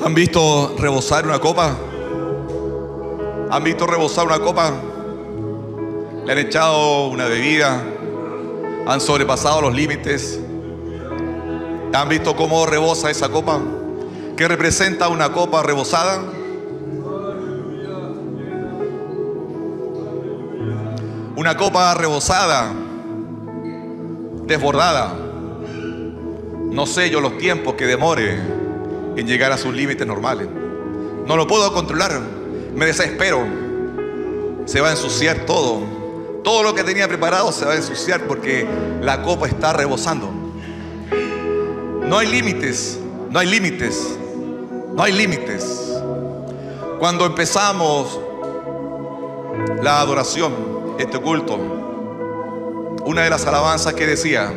¿Han visto rebosar una copa? ¿Han visto rebosar una copa? Le han echado una bebida, han sobrepasado los límites. ¿Han visto cómo rebosa esa copa? ¿Qué representa una copa rebosada? Una copa rebosada, desbordada. No sé yo los tiempos que demore en llegar a sus límites normales. No lo puedo controlar. Me desespero. Se va a ensuciar todo. Todo lo que tenía preparado se va a ensuciar porque la copa está rebosando. No hay límites. No hay límites. No hay límites. Cuando empezamos la adoración, este culto, una de las alabanzas que decía: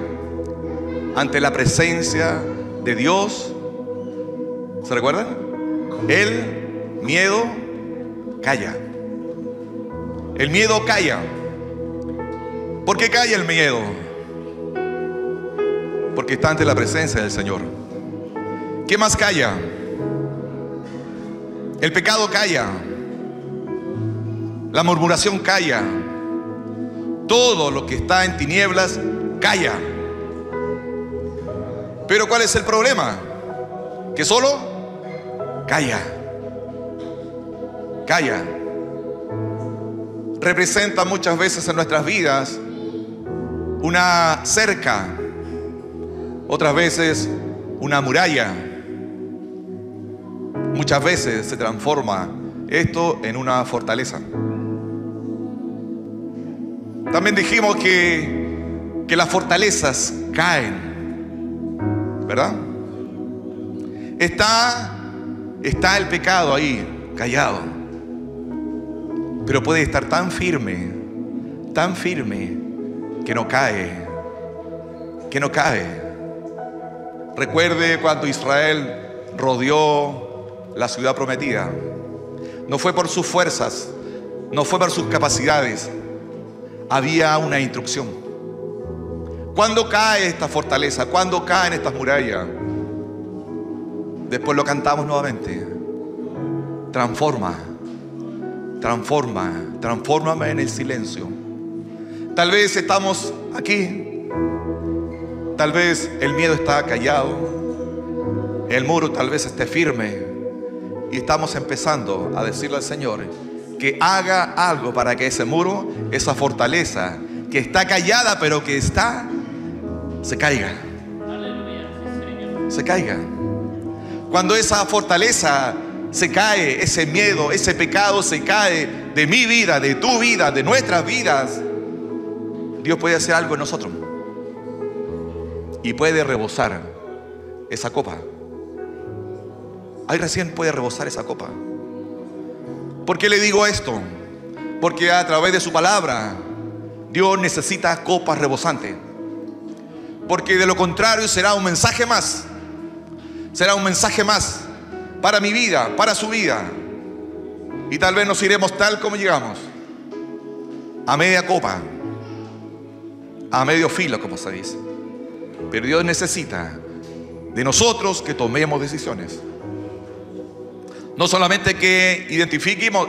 ante la presencia de Dios, ¿se recuerdan? El miedo calla. El miedo calla. ¿Por qué calla el miedo? Porque está ante la presencia del Señor. ¿Qué más calla? El pecado calla. La murmuración calla. Todo lo que está en tinieblas calla. Pero ¿cuál es el problema? Que solo calla. Calla. Representa muchas veces en nuestras vidas una cerca, otras veces una muralla. Muchas veces se transforma esto en una fortaleza. También dijimos que las fortalezas caen, ¿verdad? Está el pecado ahí, callado, pero puede estar tan firme, que no cae, Recuerde cuando Israel rodeó la ciudad prometida. No fue por sus fuerzas, no fue por sus capacidades. Había una instrucción. ¿Cuándo cae esta fortaleza? ¿Cuándo caen estas murallas? Después lo cantamos nuevamente. Transfórmame en el silencio. Tal vez estamos aquí. Tal vez el miedo está callado. El muro tal vez esté firme. Y estamos empezando a decirle al Señor que haga algo para que ese muro, esa fortaleza que está callada pero que está, se caiga. Se caiga. Cuando esa fortaleza se cae, ese miedo, ese pecado se cae de mi vida, de tu vida, de nuestras vidas, Dios puede hacer algo en nosotros y puede rebosar esa copa. Ahí recién puede rebosar esa copa. ¿Por qué le digo esto? Porque a través de su palabra Dios necesita copas rebosantes. Porque de lo contrario será un mensaje más. Será un mensaje más para mi vida, para su vida. Y tal vez nos iremos tal como llegamos, a media copa, a medio filo, como se dice. Pero Dios necesita de nosotros que tomemos decisiones. No solamente que identifiquemos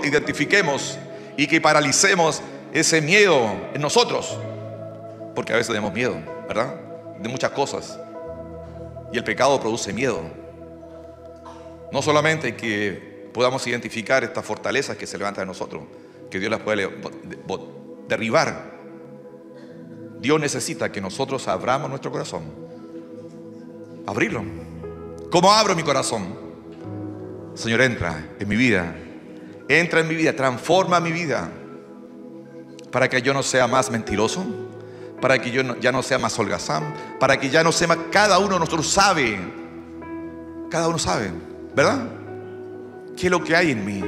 y que paralicemos ese miedo en nosotros, porque a veces tenemos miedo, ¿verdad? De muchas cosas. Y el pecado produce miedo. No solamente que podamos identificar estas fortalezas que se levantan en nosotros, que Dios las puede derribar. Dios necesita que nosotros abramos nuestro corazón. Abrirlo. ¿Cómo abro mi corazón? Señor, entra en mi vida. Entra en mi vida, transforma mi vida. Para que yo no sea más mentiroso, para que yo ya no sea más holgazán, para que ya no sea más. Cada uno de nosotros sabe. Cada uno sabe, ¿verdad? ¿Qué es lo que hay en mí?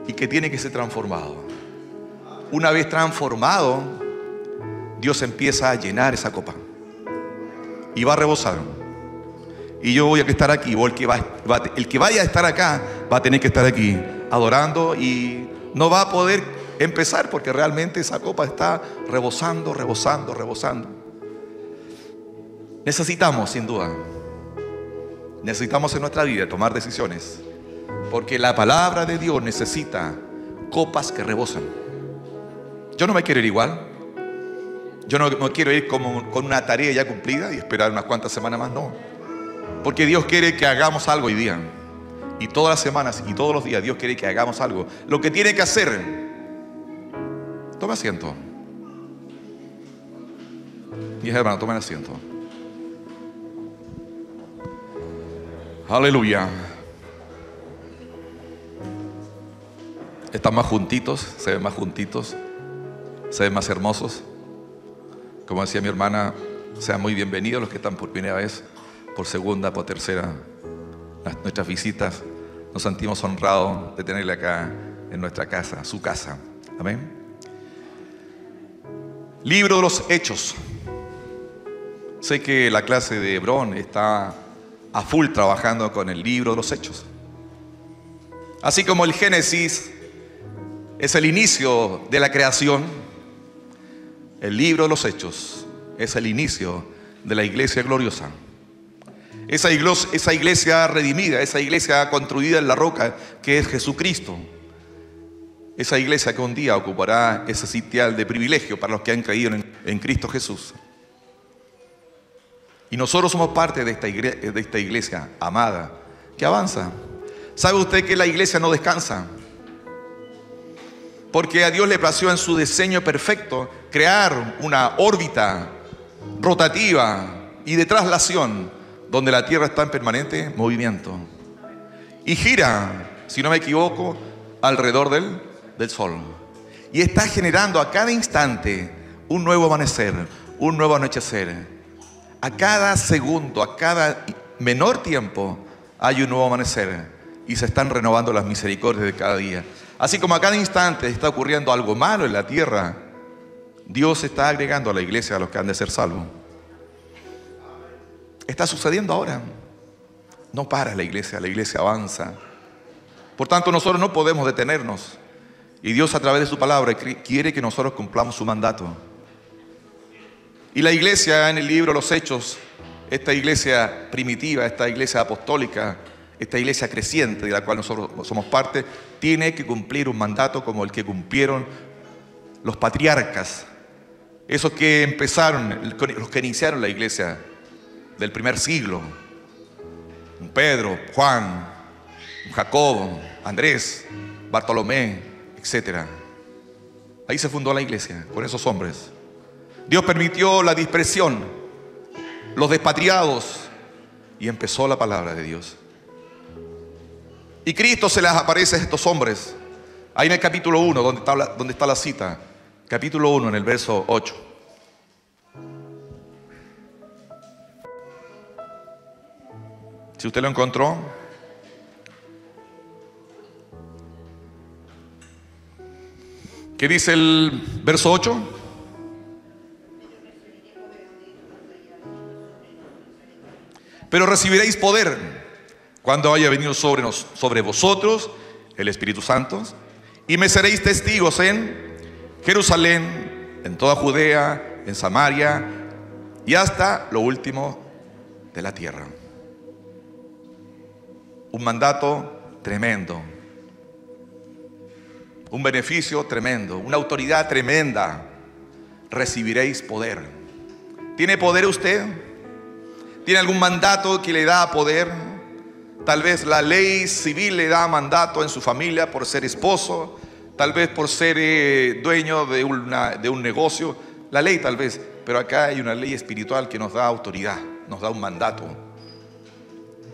Y que tiene que ser transformado. Una vez transformado, Dios empieza a llenar esa copa y va a rebosar. Y yo voy a estar aquí, o el que vaya a estar acá va a tener que estar aquí adorando, y no va a poder empezar porque realmente esa copa está rebosando. Necesitamos, sin duda, en nuestra vida tomar decisiones Porque la palabra de Dios necesita copas que rebosan. Yo no me quiero ir igual. Yo no quiero ir como con una tarea ya cumplida y esperar unas cuantas semanas más, no. Porque Dios quiere que hagamos algo hoy día. Y todas las semanas y todos los días Dios quiere que hagamos algo. Lo que tiene que hacer. Tome asiento. Mis hermanos, tomen asiento. Aleluya. Están más juntitos, se ven más juntitos, se ven más hermosos. Como decía mi hermana, sean muy bienvenidos los que están por primera vez, por segunda, por tercera. Nuestras visitas, nos sentimos honrados de tenerle acá en nuestra casa, su casa. Amén. Libro de los Hechos. Sé que la clase de Hebrón está a full trabajando con el libro de los Hechos. Así como el Génesis es el inicio de la creación, el libro de los Hechos es el inicio de la iglesia gloriosa. Esa iglesia redimida, esa iglesia construida en la roca que es Jesucristo. Esa iglesia que un día ocupará ese sitial de privilegio para los que han creído en Cristo Jesús. Y nosotros somos parte de esta iglesia amada que avanza. ¿Sabe usted que la iglesia no descansa? Porque a Dios le plació en su diseño perfecto crear una órbita rotativa y de traslación donde la tierra está en permanente movimiento. Y gira, si no me equivoco, alrededor del sol. Y está generando a cada instante un nuevo amanecer, un nuevo anochecer. A cada segundo, a cada menor tiempo hay un nuevo amanecer y se están renovando las misericordias de cada día. Así como a cada instante está ocurriendo algo malo en la tierra, Dios está agregando a la iglesia a los que han de ser salvos. Está sucediendo ahora. No para la iglesia avanza. Por tanto, nosotros no podemos detenernos. Y Dios, a través de su palabra, quiere que nosotros cumplamos su mandato. Y la iglesia en el libro de los Hechos, esta iglesia primitiva, esta iglesia apostólica, esta iglesia creciente de la cual nosotros somos parte, tiene que cumplir un mandato como el que cumplieron los patriarcas, esos que empezaron, los que iniciaron la iglesia del primer siglo. Pedro, Juan, Jacobo, Andrés, Bartolomé, etc. Ahí se fundó la iglesia, con esos hombres. Dios permitió la dispersión, los despatriados, y empezó la palabra de Dios. Y Cristo se les aparece a estos hombres, ahí en el capítulo 1, donde está la cita. Capítulo 1, en el verso 8. Si usted lo encontró. ¿Qué dice el verso 8? Pero recibiréis poder cuando haya venido sobre vosotros el Espíritu Santo, y me seréis testigos en Jerusalén, en toda Judea, en Samaria y hasta lo último de la tierra. Un mandato tremendo, un beneficio tremendo, una autoridad tremenda. Recibiréis poder. ¿Tiene poder usted? ¿Tiene algún mandato que le da poder? Tal vez la ley civil le da mandato en su familia por ser esposo, tal vez por ser dueño de un negocio. La ley tal vez, pero acá hay una ley espiritual que nos da autoridad, nos da un mandato.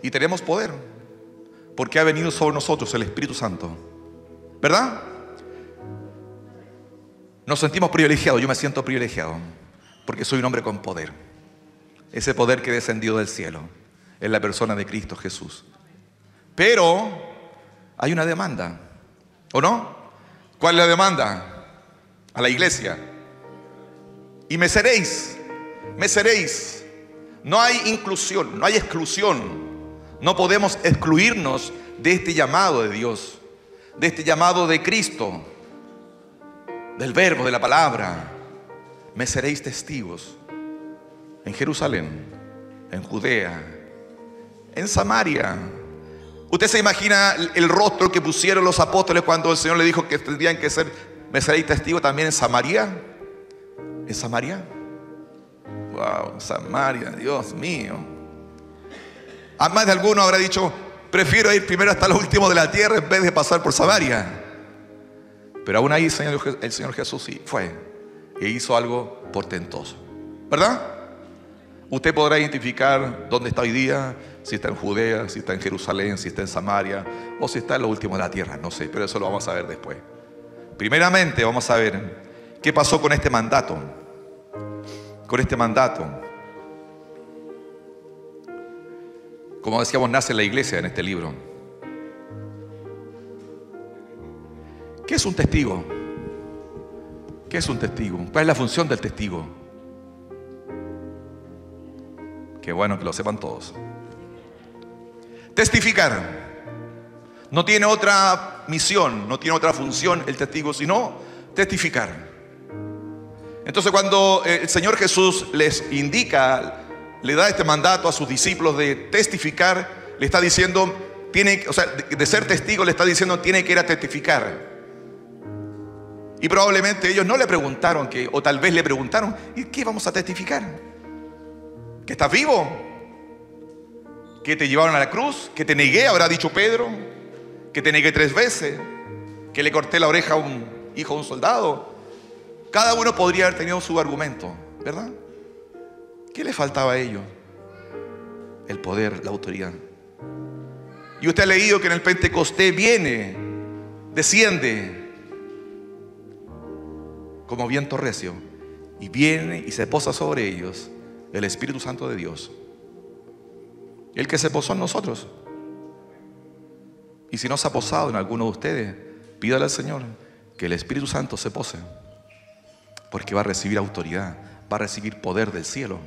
Y tenemos poder, porque ha venido sobre nosotros el Espíritu Santo, ¿verdad? Nos sentimos privilegiados. Yo me siento privilegiado porque soy un hombre con poder. Ese poder que descendió del cielo en la persona de Cristo Jesús. Pero hay una demanda, ¿o no? ¿Cuál es la demanda? A la iglesia. Y me seréis. No hay inclusión, no hay exclusión. No podemos excluirnos de este llamado de Dios, de este llamado de Cristo, del verbo, de la palabra. Me seréis testigos en Jerusalén, en Judea, en Samaria ¿Usted se imagina el rostro que pusieron los apóstoles cuando el Señor le dijo que tendrían que ser, me seréis testigo también en Samaria? ¿En Samaria? Wow, Samaria, Dios mío. A más de alguno habrá dicho, prefiero ir primero hasta lo último de la tierra en vez de pasar por Samaria. Pero aún ahí el Señor Jesús sí fue e hizo algo portentoso, ¿verdad? Usted podrá identificar dónde está hoy día, si está en Judea, si está en Jerusalén, si está en Samaria o si está en lo último de la tierra, no sé, pero eso lo vamos a ver después. Primeramente vamos a ver qué pasó con este mandato. Con este mandato, como decíamos, nace la iglesia en este libro. ¿Qué es un testigo? ¿Qué es un testigo? ¿Cuál es la función del testigo? Qué bueno que lo sepan todos. Testificar. No tiene otra misión, no tiene otra función el testigo, sino testificar. Entonces, cuando el Señor Jesús les indica, le da este mandato a sus discípulos de testificar, le está diciendo, de ser testigo, le está diciendo, tiene que ir a testificar. Y probablemente ellos no le preguntaron, o tal vez le preguntaron, ¿y qué vamos a testificar? ¿Que estás vivo? ¿Que te llevaron a la cruz? ¿Que te negué? Habrá dicho Pedro. ¿Que te negué 3 veces? ¿Que le corté la oreja a un hijo de un soldado? Cada uno podría haber tenido su argumento, ¿verdad? ¿Qué le faltaba a ellos? El poder, la autoridad. Y usted ha leído que en el Pentecostés desciende como viento recio, y viene y se posa sobre ellos el Espíritu Santo de Dios. El que se posó en nosotros. Y si no se ha posado en alguno de ustedes, pídale al Señor que el Espíritu Santo se pose, porque va a recibir autoridad, va a recibir poder del cielo,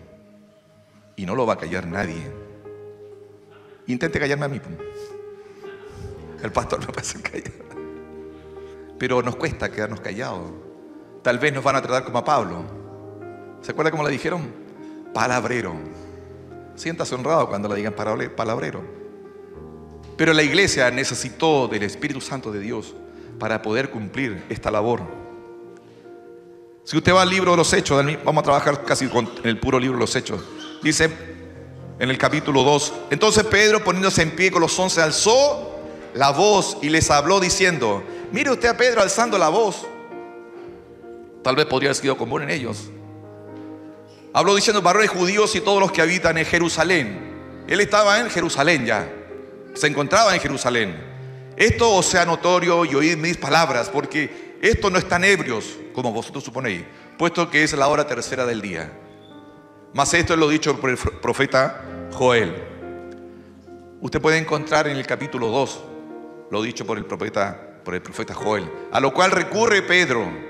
y no lo va a callar nadie. Intente callarme a mí. El pastor no parece callar, pero nos cuesta quedarnos callados. Tal vez nos van a tratar como a Pablo. ¿Se acuerda cómo le dijeron? Palabrero. Siéntase honrado cuando le digan palabrero. Pero la iglesia necesitó del Espíritu Santo de Dios para poder cumplir esta labor. Si usted va al libro de los Hechos, vamos a trabajar casi con el puro libro de los Hechos. Dice en el capítulo 2: entonces Pedro, poniéndose en pie con los 11, alzó la voz y les habló diciendo, mire usted a Pedro alzando la voz. Tal vez podría haber sido común en ellos. Habló diciendo, varones judíos y todos los que habitan en Jerusalén. Él estaba en Jerusalén ya. Se encontraba en Jerusalén. Esto os sea notorio y oíd mis palabras, porque estos no están ebrios, como vosotros suponéis, puesto que es la hora tercera del día. Mas esto es lo dicho por el profeta Joel. Usted puede encontrar en el capítulo 2 lo dicho por el profeta Joel, a lo cual recurre Pedro.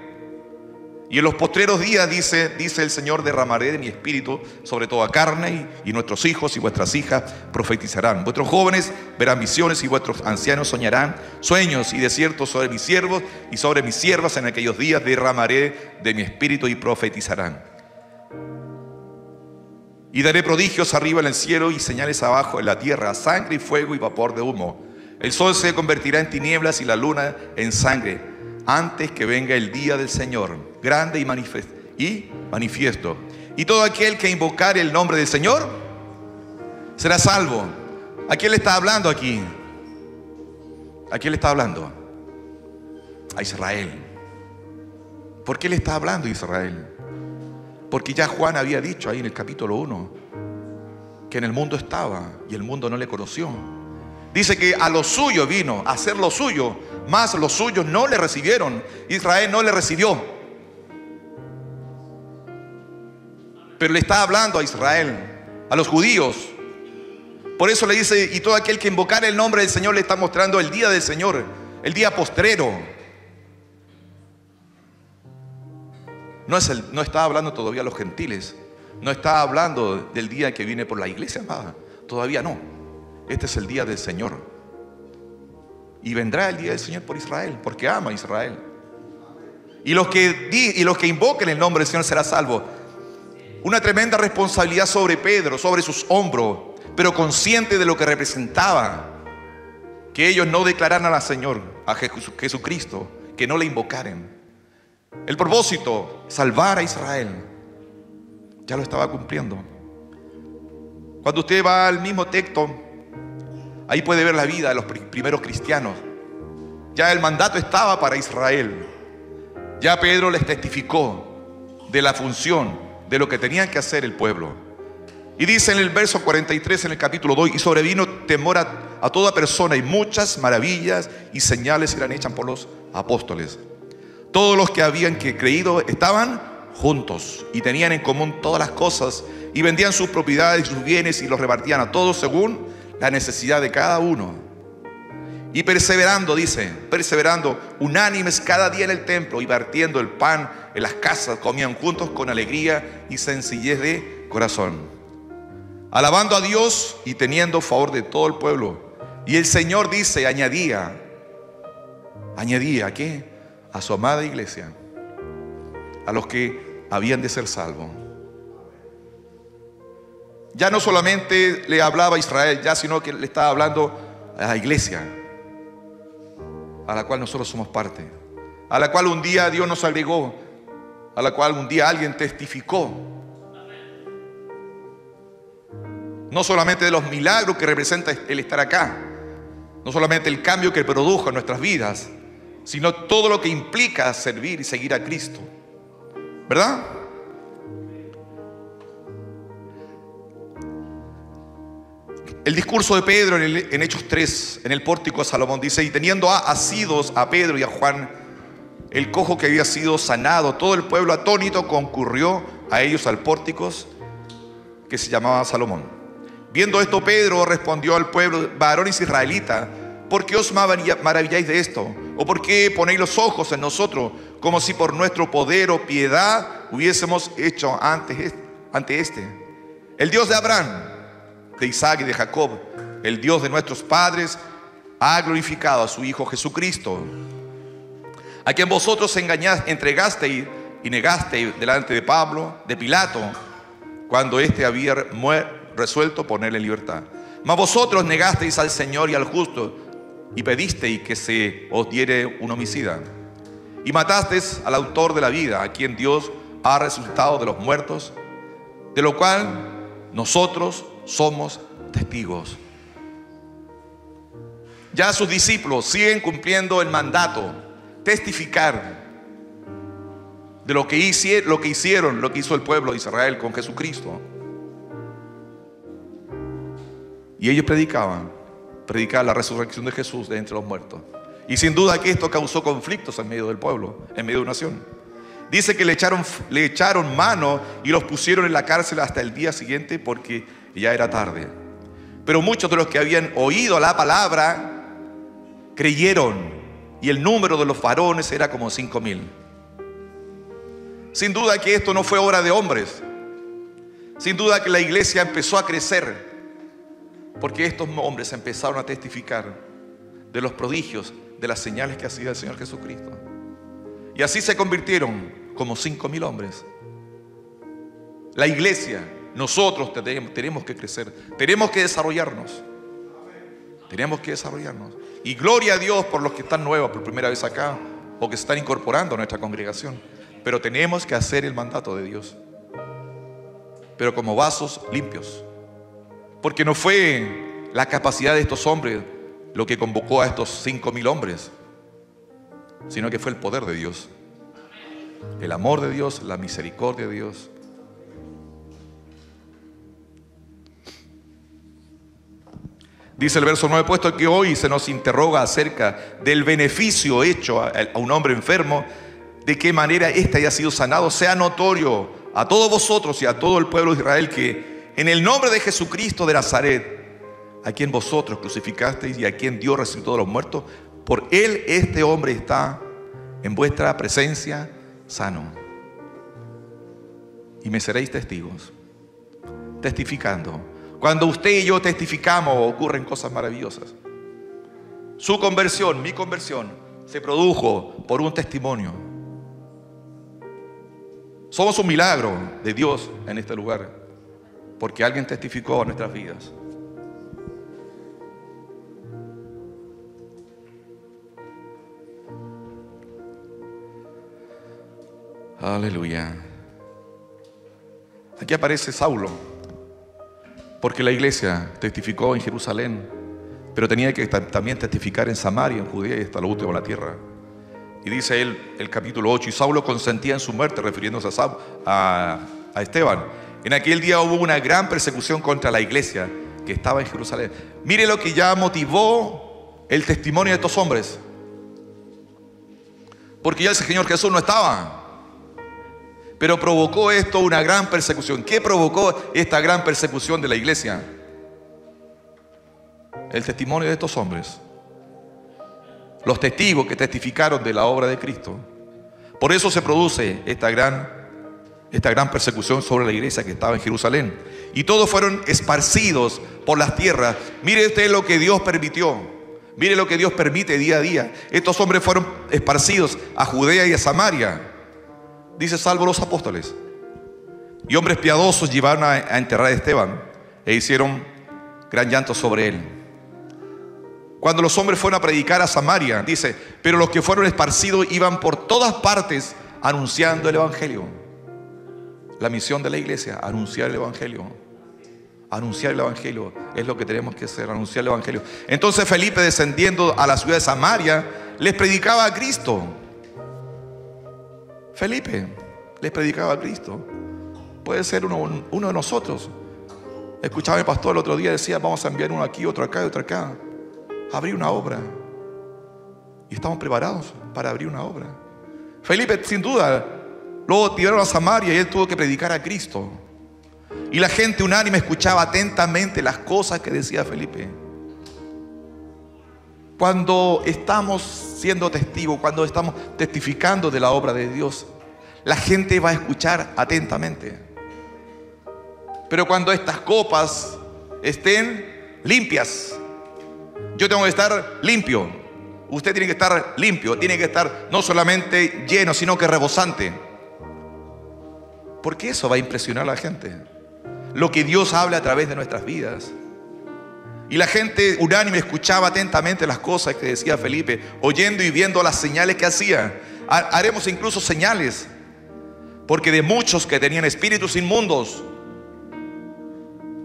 Y en los postreros días, dice el Señor, derramaré de mi espíritu sobre toda carne, y nuestros hijos y vuestras hijas profetizarán. Vuestros jóvenes verán visiones y vuestros ancianos soñarán sueños, y de cierto sobre mis siervos y sobre mis siervas en aquellos días derramaré de mi espíritu y profetizarán. Y daré prodigios arriba en el cielo y señales abajo en la tierra, sangre y fuego y vapor de humo. El sol se convertirá en tinieblas y la luna en sangre, antes que venga el día del Señor, grande y manifiesto. Y todo aquel que invocare el nombre del Señor será salvo. ¿A quién le está hablando aquí? ¿A quién le está hablando? A Israel. ¿Por qué le está hablando a Israel? Porque ya Juan había dicho ahí en el capítulo 1 que en el mundo estaba y el mundo no le conoció. Dice que a lo suyo vino, a hacer lo suyo, mas los suyos no le recibieron. Israel no le recibió. Pero le está hablando a Israel, a los judíos. Por eso le dice, y todo aquel que invocare el nombre del Señor, le está mostrando el día del Señor, el día postrero. No está hablando todavía a los gentiles. No está hablando del día que viene por la iglesia amada. Todavía no. Este es el día del Señor. Y vendrá el día del Señor por Israel, porque ama a Israel. Y los que invoquen el nombre del Señor será salvo. Una tremenda responsabilidad sobre Pedro, sobre sus hombros, pero consciente de lo que representaba. que ellos no declararan al Señor, a Jesucristo, que no le invocaren. El propósito, salvar a Israel, ya lo estaba cumpliendo. Cuando usted va al mismo texto, ahí puede ver la vida de los primeros cristianos. Ya el mandato estaba para Israel. Ya Pedro les testificó de la función, de lo que tenían que hacer el pueblo. Y dice en el verso 43, en el capítulo 2, y sobrevino temor a toda persona, y muchas maravillas y señales eran hechas por los apóstoles. Todos los que habían creído estaban juntos y tenían en común todas las cosas, y vendían sus propiedades y sus bienes y los repartían a todos según la necesidad de cada uno. Y perseverando, dice, perseverando unánimes cada día en el templo y partiendo el pan en las casas, comían juntos con alegría y sencillez de corazón, alabando a Dios y teniendo favor de todo el pueblo. Y el Señor, dice, añadía ¿a qué? A su amada iglesia, a los que habían de ser salvos. Ya no solamente le hablaba a Israel, ya, sino que le estaba hablando a la iglesia, a la cual nosotros somos parte, a la cual un día Dios nos agregó, a la cual un día alguien testificó. No solamente de los milagros que representa el estar acá, no solamente el cambio que produjo en nuestras vidas, sino todo lo que implica servir y seguir a Cristo, ¿verdad? El discurso de Pedro en Hechos 3, en el pórtico de Salomón, dice: y teniendo asidos a Pedro y a Juan, el cojo que había sido sanado, todo el pueblo atónito concurrió a ellos al pórtico que se llamaba Salomón. Viendo esto, Pedro respondió al pueblo: varones israelitas, ¿por qué os maravilláis de esto? ¿O por qué ponéis los ojos en nosotros, como si por nuestro poder o piedad hubiésemos hecho ante este? El Dios de Abraham, de Isaac y de Jacob, el Dios de nuestros padres, ha glorificado a su Hijo Jesucristo, a quien vosotros entregasteis y negasteis delante de Pilato, cuando éste había resuelto ponerle en libertad. Mas vosotros negasteis al Señor y al justo, y pedisteis que se os diere un homicida, y matasteis al autor de la vida, a quien Dios ha resucitado de los muertos, de lo cual nosotros somos testigos. Ya sus discípulos siguen cumpliendo el mandato, testificar de lo que hicieron, lo que hizo el pueblo de Israel con Jesucristo. Y ellos predicaban la resurrección de Jesús de entre los muertos. Y sin duda que esto causó conflictos en medio del pueblo, en medio de una nación. Dice que le echaron mano y los pusieron en la cárcel hasta el día siguiente, porque ya era tarde. Pero muchos de los que habían oído la palabra creyeron, y el número de los varones era como 5,000. Sin duda que esto no fue obra de hombres. Sin duda que la iglesia empezó a crecer porque estos hombres empezaron a testificar de los prodigios, de las señales que hacía el Señor Jesucristo. Y así se convirtieron como 5,000 hombres. La iglesia, nosotros tenemos que crecer, tenemos que desarrollarnos. Tenemos que desarrollarnos. Y gloria a Dios por los que están nuevos por primera vez acá, o que se están incorporando a nuestra congregación. Pero tenemos que hacer el mandato de Dios, pero como vasos limpios. Porque no fue la capacidad de estos hombres lo que convocó a estos 5,000 hombres, sino que fue el poder de Dios, el amor de Dios, la misericordia de Dios. Dice el verso 9: puesto que hoy se nos interroga acerca del beneficio hecho a un hombre enfermo, de qué manera éste haya sido sanado, sea notorio a todos vosotros y a todo el pueblo de Israel que en el nombre de Jesucristo de Nazaret, a quien vosotros crucificasteis y a quien Dios resucitó de los muertos, por él este hombre está en vuestra presencia sano. Y me seréis testigos, testificando. Cuando usted y yo testificamos, ocurren cosas maravillosas. Su conversión, mi conversión, se produjo por un testimonio. Somos un milagro de Dios en este lugar, porque alguien testificó a nuestras vidas. Aleluya. Aquí aparece Saulo, porque la iglesia testificó en Jerusalén, pero tenía que también testificar en Samaria, en Judea y hasta lo último de la tierra. Y dice él, el capítulo 8, y Saulo consentía en su muerte, refiriéndose a Esteban. En aquel día hubo una gran persecución contra la iglesia que estaba en Jerusalén. Mire lo que ya motivó el testimonio de estos hombres. Porque ya el Señor Jesús no estaba. Pero provocó esto una gran persecución. ¿Qué provocó esta gran persecución de la iglesia? El testimonio de estos hombres. Los testigos que testificaron de la obra de Cristo. Por eso se produce esta gran persecución sobre la iglesia que estaba en Jerusalén. Y todos fueron esparcidos por las tierras. Mire usted lo que Dios permitió. Mire lo que Dios permite día a día. Estos hombres fueron esparcidos a Judea y a Samaria. Dice, salvo los apóstoles. Y hombres piadosos llevaron a enterrar a Esteban e hicieron gran llanto sobre él. Cuando los hombres fueron a predicar a Samaria, dice, pero los que fueron esparcidos iban por todas partes anunciando el evangelio. La misión de la iglesia, anunciar el evangelio. Anunciar el evangelio es lo que tenemos que hacer, anunciar el evangelio. Entonces Felipe, descendiendo a la ciudad de Samaria, les predicaba a Cristo. Felipe les predicaba a Cristo. Puede ser uno de nosotros. Escuchaba el pastor el otro día, decía, vamos a enviar uno aquí, otro acá y otro acá. Abrir una obra. Y estamos preparados para abrir una obra. Felipe, sin duda, luego tiraron a Samaria y él tuvo que predicar a Cristo. Y la gente unánime escuchaba atentamente las cosas que decía Felipe. Cuando estamos siendo testigos, cuando estamos testificando de la obra de Dios, la gente va a escuchar atentamente. Pero cuando estas copas estén limpias, yo tengo que estar limpio, usted tiene que estar limpio, tiene que estar no solamente lleno, sino que rebosante. Porque eso va a impresionar a la gente. Lo que Dios habla a través de nuestras vidas. Y la gente unánime escuchaba atentamente las cosas que decía Felipe, oyendo y viendo las señales que hacía. Haremos incluso señales, porque de muchos que tenían espíritus inmundos,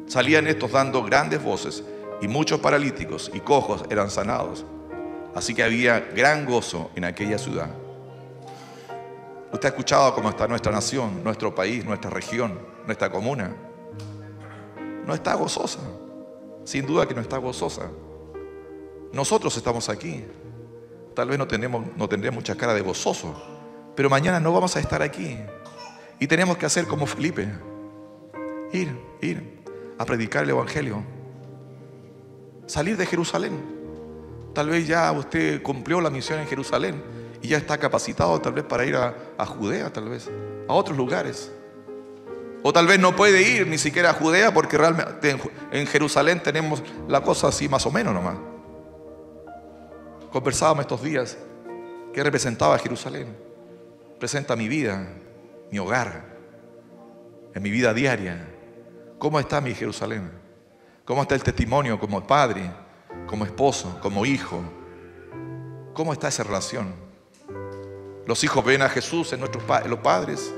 salían estos dando grandes voces, y muchos paralíticos y cojos eran sanados. Así que había gran gozo en aquella ciudad. Usted ha escuchado cómo está nuestra nación, nuestro país, nuestra región, nuestra comuna. No está gozosa. Sin duda que no está gozosa. Nosotros estamos aquí. Tal vez no tendremos mucha cara de gozoso, pero mañana no vamos a estar aquí. Y tenemos que hacer como Felipe. Ir a predicar el evangelio. Salir de Jerusalén. Tal vez ya usted cumplió la misión en Jerusalén y ya está capacitado tal vez para ir a Judea, tal vez a otros lugares. O tal vez no puede ir ni siquiera a Judea porque realmente en Jerusalén tenemos la cosa así más o menos nomás. Conversábamos estos días que representaba Jerusalén. Presenta mi vida, mi hogar, en mi vida diaria. ¿Cómo está mi Jerusalén? ¿Cómo está el testimonio como padre, como esposo, como hijo? ¿Cómo está esa relación? Los hijos ven a Jesús en los padres.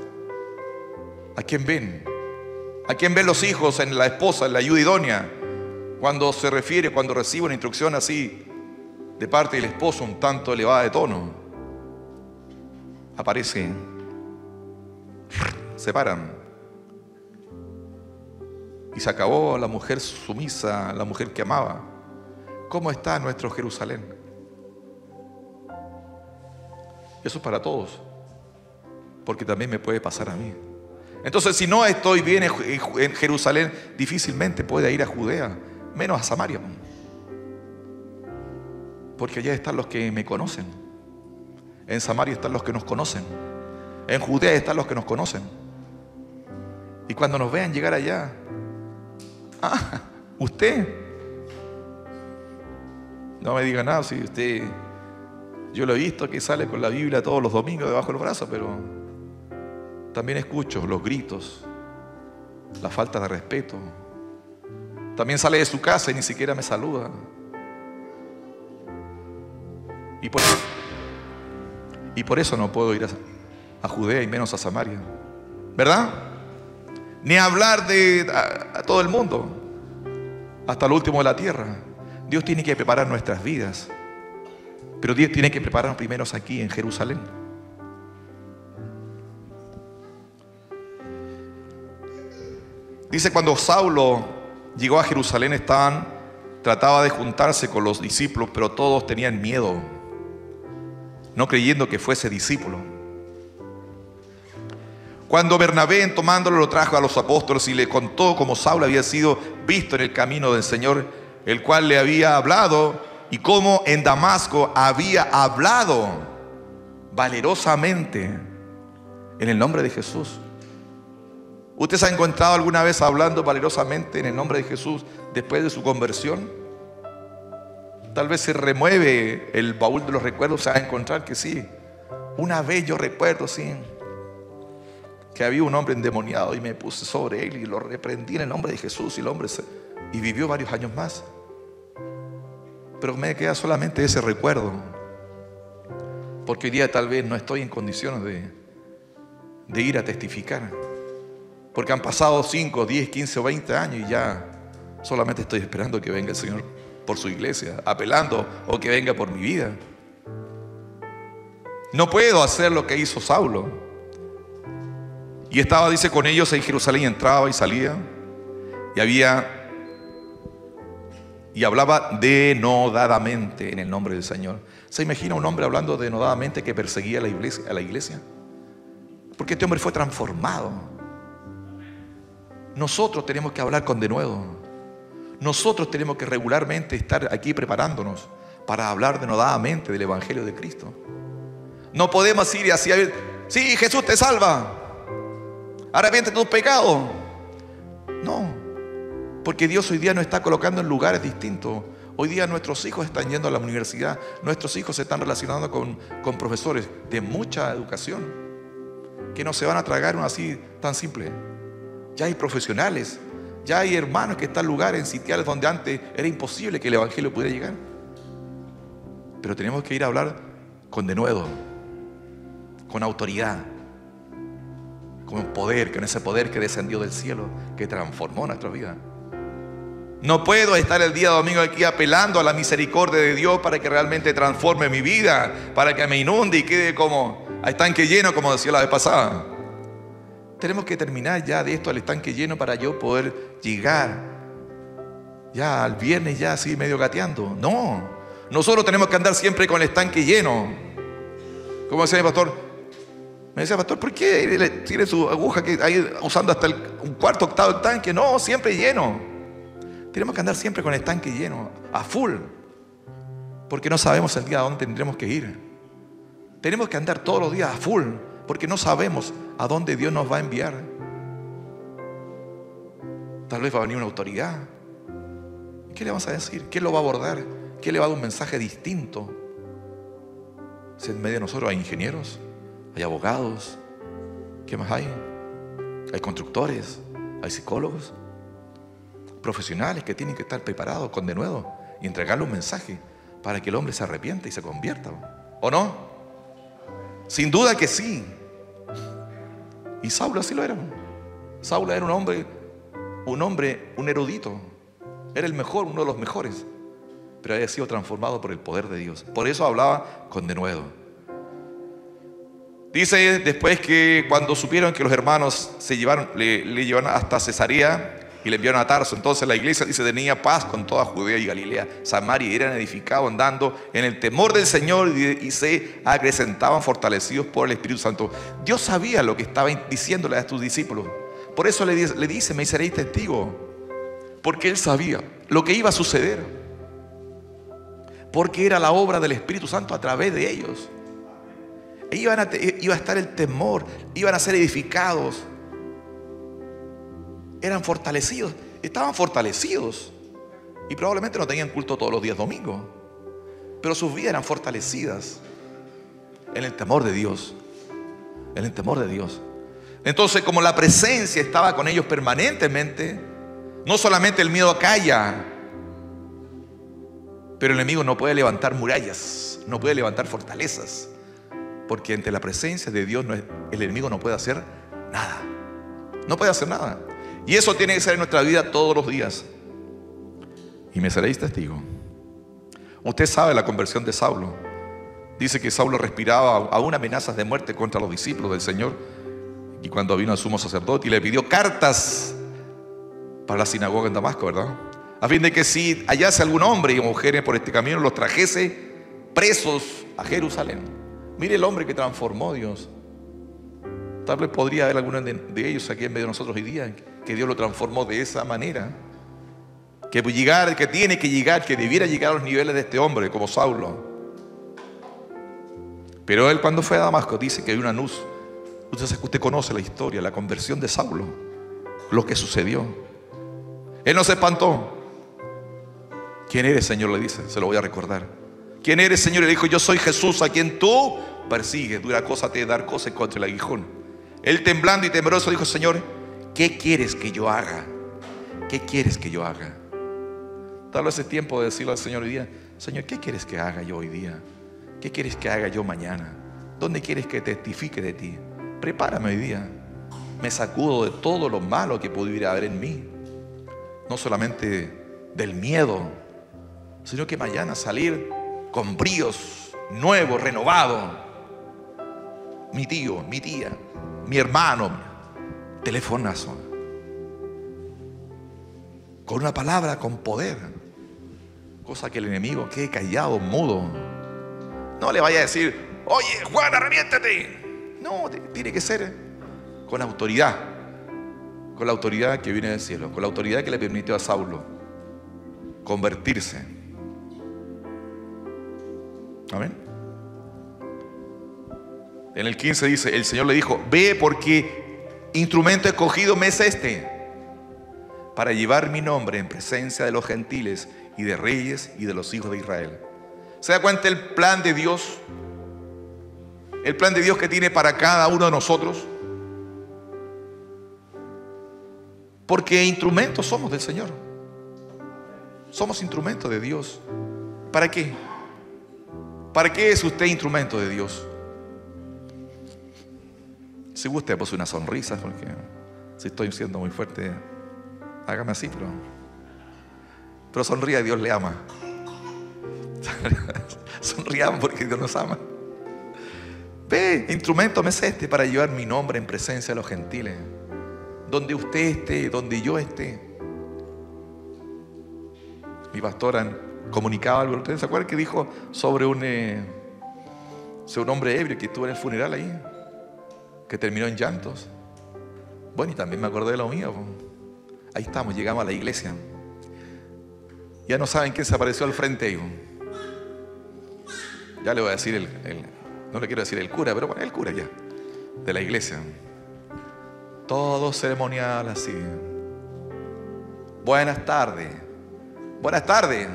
¿A quién ven? ¿A quién ven los hijos en la esposa, en la ayuda idónea? Cuando recibe una instrucción así de parte del esposo un tanto elevada de tono, aparece, se paran y se acabó la mujer sumisa, la mujer que amaba. ¿Cómo está nuestro Jerusalén? Eso es para todos, porque también me puede pasar a mí. Entonces, si no estoy bien en Jerusalén, difícilmente pueda ir a Judea, menos a Samaria, porque allá están los que me conocen. En Samaria están los que nos conocen. En Judea están los que nos conocen. Y cuando nos vean llegar allá, usted, no me diga nada si usted, yo lo he visto que sale con la Biblia todos los domingos debajo del brazo, pero también escucho los gritos, la falta de respeto. También sale de su casa y ni siquiera me saluda. Y por eso no puedo ir a Judea y menos a Samaria, ¿verdad? Ni hablar a todo el mundo, hasta lo último de la tierra. Dios tiene que preparar nuestras vidas, pero Dios tiene que prepararnos primero aquí en Jerusalén. Dice, cuando Saulo llegó a Jerusalén, trataba de juntarse con los discípulos, pero todos tenían miedo, no creyendo que fuese discípulo. Cuando Bernabé, tomándolo, lo trajo a los apóstoles y le contó cómo Saulo había sido visto en el camino del Señor, el cual le había hablado, y cómo en Damasco había hablado valerosamente en el nombre de Jesús. ¿Usted se ha encontrado alguna vez hablando valerosamente en el nombre de Jesús después de su conversión? Tal vez se remueve el baúl de los recuerdos, se va a encontrar que sí. Una vez yo recuerdo, sí, que había un hombre endemoniado y me puse sobre él y lo reprendí en el nombre de Jesús, y el hombre y vivió varios años más. Pero me queda solamente ese recuerdo, porque hoy día tal vez no estoy en condiciones de ir a testificar, porque han pasado 5, 10, 15 o 20 años y ya solamente estoy esperando que venga el Señor por su iglesia, apelando, o que venga por mi vida. No puedo hacer lo que hizo Saulo. Y estaba, dice, con ellos en Jerusalén, y entraba y salía, y hablaba denodadamente en el nombre del Señor. ¿Se imagina un hombre hablando denodadamente que perseguía a la iglesia? Porque este hombre fue transformado. Nosotros tenemos que hablar con denuedo. Nosotros tenemos que regularmente estar aquí preparándonos para hablar denodadamente del Evangelio de Cristo. No podemos ir así a ver, sí, Jesús te salva, arrepiéntete de tus pecados. No, porque Dios hoy día nos está colocando en lugares distintos. Hoy día nuestros hijos están yendo a la universidad, nuestros hijos se están relacionando con profesores de mucha educación, que no se van a tragar uno así tan simple. Ya hay profesionales, ya hay hermanos que están en lugares, en sitiales donde antes era imposible que el Evangelio pudiera llegar. Pero tenemos que ir a hablar con denuedo, con autoridad, con poder, con ese poder que descendió del cielo, que transformó nuestra vida. No puedo estar el día domingo aquí apelando a la misericordia de Dios para que realmente transforme mi vida, para que me inunde y quede como a estanque lleno, como decía la vez pasada. Tenemos que terminar ya de esto al estanque lleno para yo poder llegar ya al viernes ya así medio gateando. No, nosotros tenemos que andar siempre con el estanque lleno. Como decía mi pastor, me decía, pastor, ¿por qué tiene su aguja que ahí usando hasta un cuarto, octavo del tanque? No, siempre lleno. Tenemos que andar siempre con el tanque lleno, a full, porque no sabemos el día a dónde tendremos que ir. Tenemos que andar todos los días a full, porque no sabemos a dónde Dios nos va a enviar. Tal vez va a venir una autoridad. ¿Qué le vamos a decir? ¿Quién lo va a abordar? ¿Quién le va a dar un mensaje distinto? Si en medio de nosotros hay ingenieros, hay abogados, ¿qué más hay? Hay constructores, hay psicólogos, profesionales que tienen que estar preparados con denuedo y entregarle un mensaje para que el hombre se arrepienta y se convierta. ¿O no? Sin duda que sí. Y Saulo así lo era. Saulo era un erudito. Era el mejor, uno de los mejores. Pero había sido transformado por el poder de Dios. Por eso hablaba con denuedo. Dice después que cuando supieron que los hermanos le llevaron hasta Cesarea y le enviaron a Tarso. Entonces la iglesia, dice, tenía paz con toda Judea y Galilea, Samaria, y eran edificados andando en el temor del Señor y se acrecentaban fortalecidos por el Espíritu Santo. Dios sabía lo que estaba diciéndole a sus discípulos. Por eso le dice, me seréis testigos. Porque Él sabía lo que iba a suceder. Porque era la obra del Espíritu Santo a través de ellos. Iba a estar el temor, iban a ser edificados. Eran fortalecidos, estaban fortalecidos. Y probablemente no tenían culto todos los días domingos, pero sus vidas eran fortalecidas en el temor de Dios. En el temor de Dios. Entonces, como la presencia estaba con ellos permanentemente, no solamente el miedo calla, pero el enemigo no puede levantar murallas, no puede levantar fortalezas. Porque ante la presencia de Dios el enemigo no puede hacer nada. No puede hacer nada. Y eso tiene que ser en nuestra vida todos los días. Y me seréis testigo. Usted sabe la conversión de Saulo. Dice que Saulo respiraba aún amenazas de muerte contra los discípulos del Señor. Y cuando vino al sumo sacerdote y le pidió cartas para la sinagoga en Damasco, ¿verdad? A fin de que si hallase algún hombre y mujeres por este camino, los trajese presos a Jerusalén. Mire el hombre que transformó Dios. Tal vez podría haber algunos de ellos aquí en medio de nosotros hoy día, que Dios lo transformó de esa manera. Que tiene que llegar, que debiera llegar a los niveles de este hombre, como Saulo. Pero él, cuando fue a Damasco, dice que hay una luz. Usted conoce la historia, la conversión de Saulo, lo que sucedió. Él no se espantó. ¿Quién eres, Señor?, le dice. Se lo voy a recordar. ¿Quién eres, Señor? Le dijo: yo soy Jesús, a quien tú persigues. Dura cosa te dar cosas contra el aguijón. Él, temblando y temeroso, dijo: Señor, ¿qué quieres que yo haga? ¿Qué quieres que yo haga? Tal vez es tiempo de decirle al Señor hoy día: Señor, ¿qué quieres que haga yo hoy día? ¿Qué quieres que haga yo mañana? ¿Dónde quieres que testifique de ti? Prepárame hoy día. Me sacudo de todo lo malo que pudiera haber en mí. No solamente del miedo, sino que mañana salir con bríos, nuevo, renovado. Mi tío, mi tía, mi hermano, telefonazo, con una palabra con poder, cosa que el enemigo quede callado, mudo. No le vaya a decir: oye, Juan, arrepiéntete. No, tiene que ser con autoridad, con la autoridad que viene del cielo, con la autoridad que le permitió a Saulo convertirse. Amén. En el 15 dice: el Señor le dijo: ve, porque instrumento escogido me es este, para llevar mi nombre en presencia de los gentiles y de reyes y de los hijos de Israel. ¿Se da cuenta el plan de Dios? El plan de Dios que tiene para cada uno de nosotros. Porque instrumentos somos del Señor. Somos instrumentos de Dios. ¿Para qué? ¿Para qué es usted instrumento de Dios? Si usted puso una sonrisa, porque si estoy siendo muy fuerte, hágame así, pero sonría, Dios le ama. Sonriamos porque Dios nos ama. Ve, instrumento me es este, para llevar mi nombre en presencia de los gentiles. Donde usted esté, donde yo esté. Mi pastora comunicaba algo. ¿Ustedes se acuerdan que dijo sobre un hombre ebrio que estuvo en el funeral ahí, que terminó en llantos? Bueno, y también me acordé de lo mío. Ahí estamos, llegamos a la iglesia. Ya no saben quién se apareció al frente ahí. Ya le voy a decir no le quiero decir el cura, pero bueno, el cura ya, de la iglesia. Todo ceremonial así. Buenas tardes. Buenas tardes.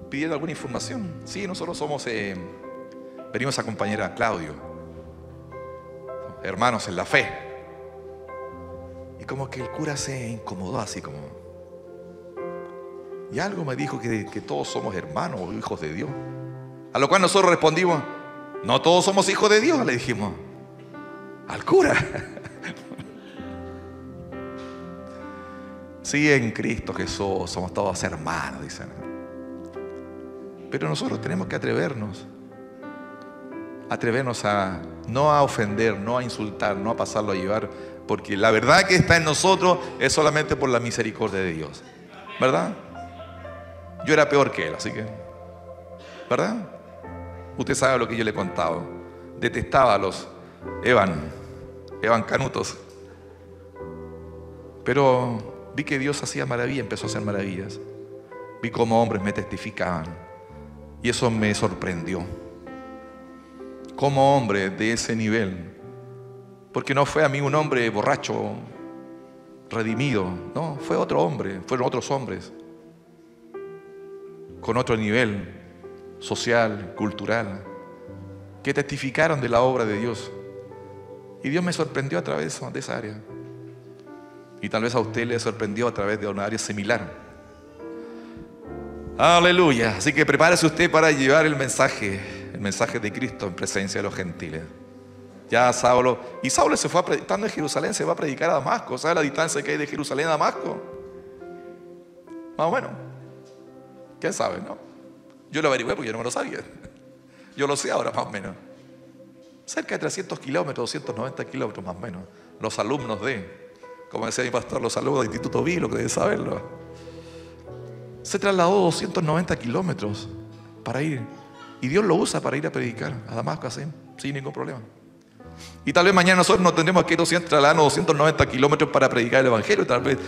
Pidiendo alguna información. Sí, nosotros venimos a acompañar a Claudio, hermanos en la fe. Y como que el cura se incomodó así como. Y algo me dijo que todos somos hermanos o hijos de Dios. A lo cual nosotros respondimos: no todos somos hijos de Dios, le dijimos al cura. Sí, en Cristo Jesús somos todos hermanos, dicen. Pero nosotros tenemos que atrevernos no a ofender, no a insultar, no a pasarlo a llevar, porque la verdad que está en nosotros es solamente por la misericordia de Dios, ¿verdad? Yo era peor que él, así que, ¿verdad? Usted sabe lo que yo le he contado. Detestaba a los Evan Canutos. Pero vi que Dios hacía maravillas, empezó a hacer maravillas. Vi cómo hombres me testificaban. Y eso me sorprendió. Como hombre de ese nivel. Porque no fue a mí un hombre borracho, redimido. No, fue otro hombre, fueron otros hombres. Con otro nivel social, cultural, que testificaron de la obra de Dios. Y Dios me sorprendió a través de esa área. Y tal vez a usted le sorprendió a través de una área similar. Aleluya. Así que prepárese usted para llevar el mensaje el mensaje de Cristo en presencia de los gentiles. Ya Saulo se fue estando en Jerusalén, se va a predicar a Damasco. ¿Sabe la distancia que hay de Jerusalén a Damasco? Más o menos. ¿Quién sabe, no? Yo lo averigüé porque yo no me lo sabía. Yo lo sé ahora más o menos. Cerca de 300 kilómetros, 290 kilómetros más o menos. Los alumnos como decía mi pastor, los alumnos del Instituto Vilo, que deben saberlo. Se trasladó 290 kilómetros para ir. Y Dios lo usa para ir a predicar a Damasco así, sin ningún problema. Y tal vez mañana nosotros no tendremos que trasladarnos 290 kilómetros para predicar el Evangelio. Tal vez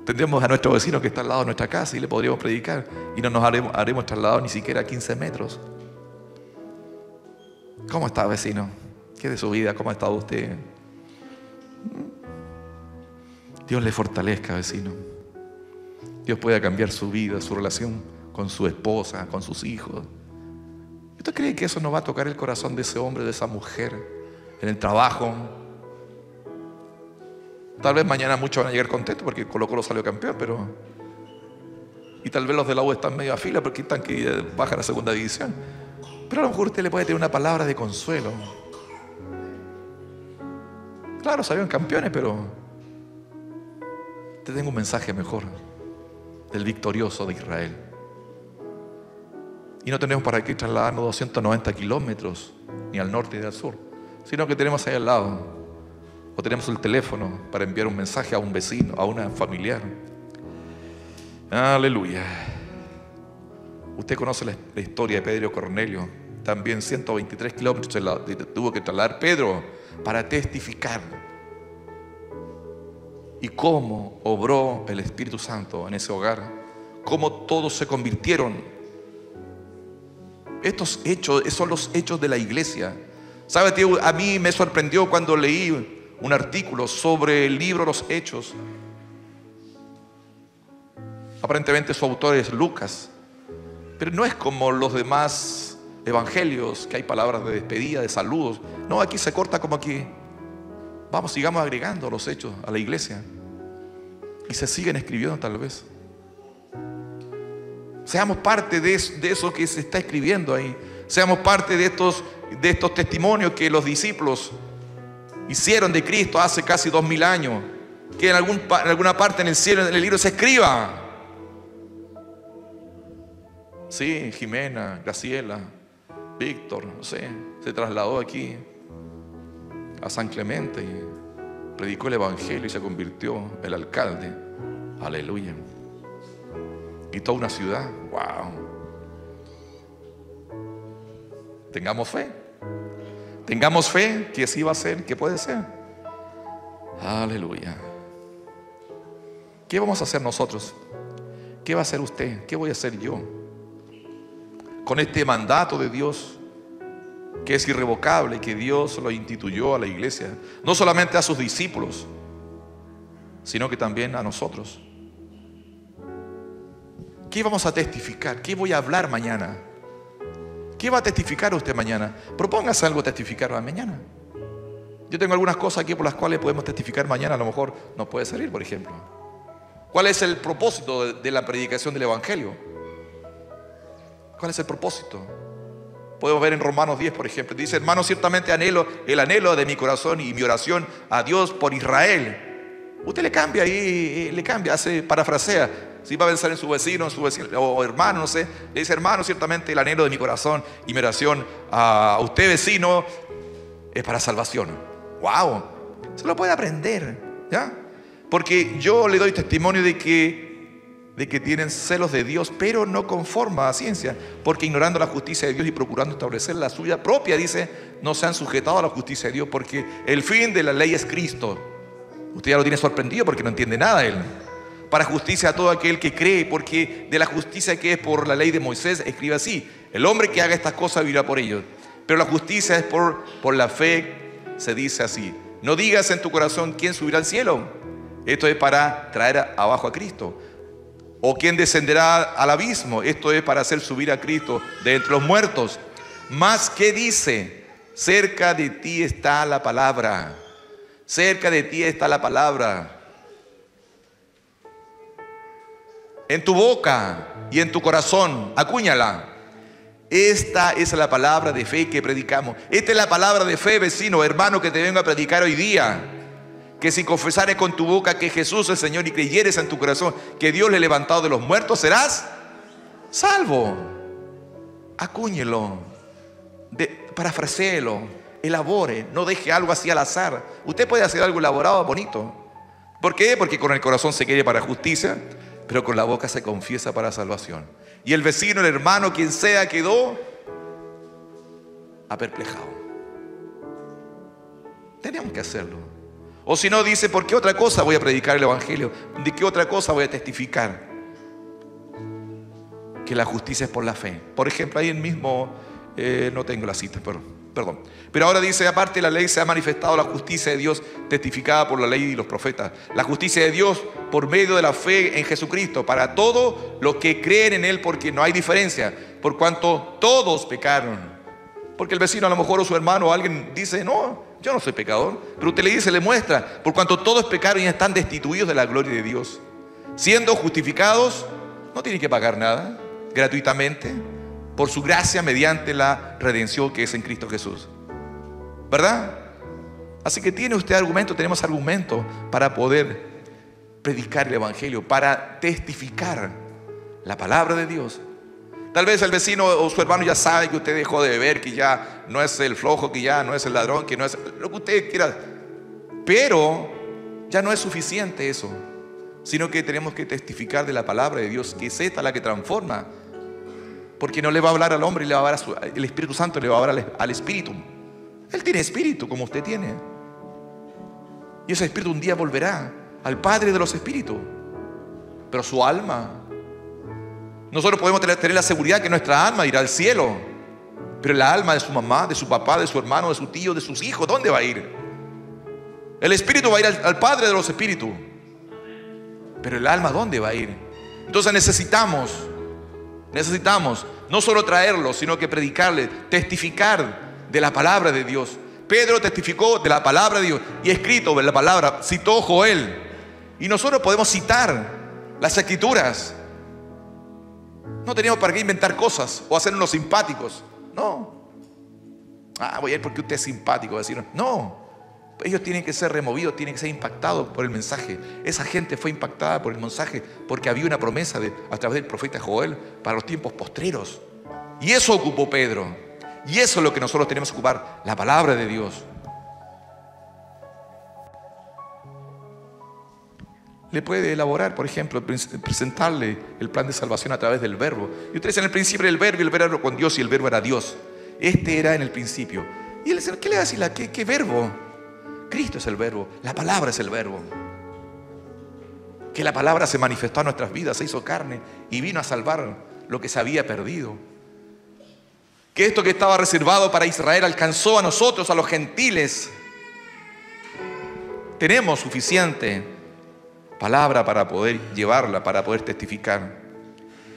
tendremos a nuestro vecino que está al lado de nuestra casa y le podríamos predicar. Y no nos haremos trasladados ni siquiera a 15 metros. ¿Cómo está, vecino? ¿Qué de su vida? ¿Cómo ha estado usted? Dios le fortalezca, vecino. Dios puede cambiar su vida, su relación con su esposa, con sus hijos. ¿Usted cree que eso no va a tocar el corazón de ese hombre, de esa mujer, en el trabajo? Tal vez mañana muchos van a llegar contentos porque Colo-Colo salió campeón, y tal vez los de la U están medio a fila porque están que bajan a segunda división. Pero a lo mejor usted le puede tener una palabra de consuelo. Claro, salieron campeones, pero te tengo un mensaje mejor del victorioso de Israel. Y no tenemos para qué trasladarnos 290 kilómetros ni al norte ni al sur, sino que tenemos ahí al lado, o tenemos el teléfono para enviar un mensaje a un vecino, a una familiar. Aleluya. Usted conoce la historia de Pedro y Cornelio. También 123 kilómetros tuvo que trasladar Pedro para testificar. Y cómo obró el Espíritu Santo en ese hogar. Cómo todos se convirtieron. Estos hechos son los hechos de la iglesia. ¿Sabe, tío? A mí me sorprendió cuando leí un artículo sobre el libro Los Hechos. Aparentemente su autor es Lucas, pero no es como los demás evangelios, que hay palabras de despedida, de saludos. No, aquí se corta como aquí. Sigamos agregando los hechos a la iglesia. Y se siguen escribiendo tal vez. Seamos parte de eso que se está escribiendo ahí. Seamos parte de estos testimonios que los discípulos hicieron de Cristo hace casi 2000 años. Que en alguna parte en el cielo, en el libro se escriba. Sí, Jimena, Graciela, Víctor, no sé, se trasladó aquí a San Clemente y predicó el Evangelio y se convirtió el alcalde. Aleluya. Y toda una ciudad. Wow. Tengamos fe. Tengamos fe que sí va a ser, que puede ser. Aleluya. ¿Qué vamos a hacer nosotros? ¿Qué va a hacer usted? ¿Qué voy a hacer yo? Con este mandato de Dios, que es irrevocable, que Dios lo instituyó a la iglesia, no solamente a sus discípulos, sino que también a nosotros. ¿Qué vamos a testificar? ¿Qué voy a hablar mañana? ¿Qué va a testificar usted mañana? Propóngase algo a testificar mañana. Yo tengo algunas cosas aquí por las cuales podemos testificar mañana. A lo mejor nos puede salir, por ejemplo. ¿Cuál es el propósito de la predicación del Evangelio? ¿Cuál es el propósito? Podemos ver en Romanos 10, por ejemplo. Dice: hermanos, ciertamente el anhelo de mi corazón y mi oración a Dios por Israel. Usted le cambia ahí, parafrasea. Si va a pensar en su vecino o hermano, no sé, le dice: hermano, ciertamente el anhelo de mi corazón y mi oración a usted, vecino, es para salvación. ¡Wow! Se lo puede aprender, ¿ya? Porque yo le doy testimonio de que tienen celos de Dios, pero no conforme a la ciencia, porque ignorando la justicia de Dios y procurando establecer la suya propia, dice, no se han sujetado a la justicia de Dios, porque el fin de la ley es Cristo. Usted ya lo tiene sorprendido porque no entiende nada él. Para justicia a todo aquel que cree, porque de la justicia que es por la ley de Moisés, escribe así: el hombre que haga estas cosas vivirá por ellos. Pero la justicia es por la fe, se dice así: no digas en tu corazón quién subirá al cielo. Esto es para traer abajo a Cristo. O quién descenderá al abismo. Esto es para hacer subir a Cristo de entre los muertos. Mas ¿qué dice? Cerca de ti está la palabra. Cerca de ti está la palabra. En tu boca y en tu corazón, acúñala. Esta es la palabra de fe que predicamos. Esta es la palabra de fe, vecino, hermano, que te vengo a predicar hoy día. Que si confesares con tu boca que Jesús es el Señor y creyeres en tu corazón que Dios le ha levantado de los muertos, serás salvo. Acúñelo, parafraséelo, elabore, no deje algo así al azar. Usted puede hacer algo elaborado, bonito. ¿Por qué? Porque con el corazón se quiere para justicia, pero con la boca se confiesa para salvación. Y el vecino, el hermano, quien sea, quedó aperplejado. Tenemos que hacerlo. O si no, dice, ¿por qué otra cosa voy a predicar el evangelio? ¿De qué otra cosa voy a testificar? Que la justicia es por la fe. Por ejemplo, ahí mismo, no tengo la cita, perdón. Pero ahora dice, aparte de la ley se ha manifestado la justicia de Dios testificada por la ley y los profetas. La justicia de Dios por medio de la fe en Jesucristo para todos los que creen en Él, porque no hay diferencia, por cuanto todos pecaron. Porque el vecino a lo mejor o su hermano o alguien dice, no, yo no soy pecador. Pero usted le dice, le muestra, por cuanto todos pecaron y están destituidos de la gloria de Dios. Siendo justificados, no tienen que pagar nada, gratuitamente, por su gracia mediante la redención que es en Cristo Jesús. ¿Verdad? Así que tiene usted argumento, tenemos argumentos para poder predicar el evangelio, para testificar la palabra de Dios. Tal vez el vecino o su hermano ya sabe que usted dejó de beber, que ya no es el flojo, que ya no es el ladrón, que no es lo que usted quiera. Pero ya no es suficiente eso, sino que tenemos que testificar de la palabra de Dios, que es esta la que transforma. Porque no le va a hablar al hombre, le va a hablar el Espíritu Santo, le va a hablar al Espíritu. Él tiene espíritu como usted tiene. Y ese espíritu un día volverá al Padre de los espíritus. Pero su alma, nosotros podemos tener la seguridad que nuestra alma irá al cielo. Pero la alma de su mamá, de su papá, de su hermano, de su tío, de sus hijos, ¿dónde va a ir? El espíritu va a ir al Padre de los espíritus. Pero el alma, ¿dónde va a ir? Entonces necesitamos no solo traerlo, sino que predicarle, testificar de la palabra de Dios. Pedro testificó de la palabra de Dios y escrito de la palabra, citó Joel. Y nosotros podemos citar las escrituras. No tenemos para qué inventar cosas o hacernos simpáticos. No. Voy a ir porque usted es simpático. Decir, no. Ellos tienen que ser removidos, tienen que ser impactados por el mensaje. Esa gente fue impactada por el mensaje porque había una promesa a través del profeta Joel para los tiempos postreros. Y eso ocupó Pedro. Y eso es lo que nosotros tenemos que ocupar, la palabra de Dios. Le puede elaborar, por ejemplo, presentarle el plan de salvación a través del verbo. Y ustedes en el principio era el verbo, y el verbo era con Dios, y el verbo era Dios. Este era en el principio. Y él dice, ¿qué le va a decir? ¿Qué verbo? Cristo es el verbo, la palabra es el verbo. Que la palabra se manifestó a nuestras vidas, se hizo carne y vino a salvar lo que se había perdido. Que esto que estaba reservado para Israel alcanzó a nosotros, a los gentiles. Tenemos suficiente palabra para poder llevarla, para poder testificar.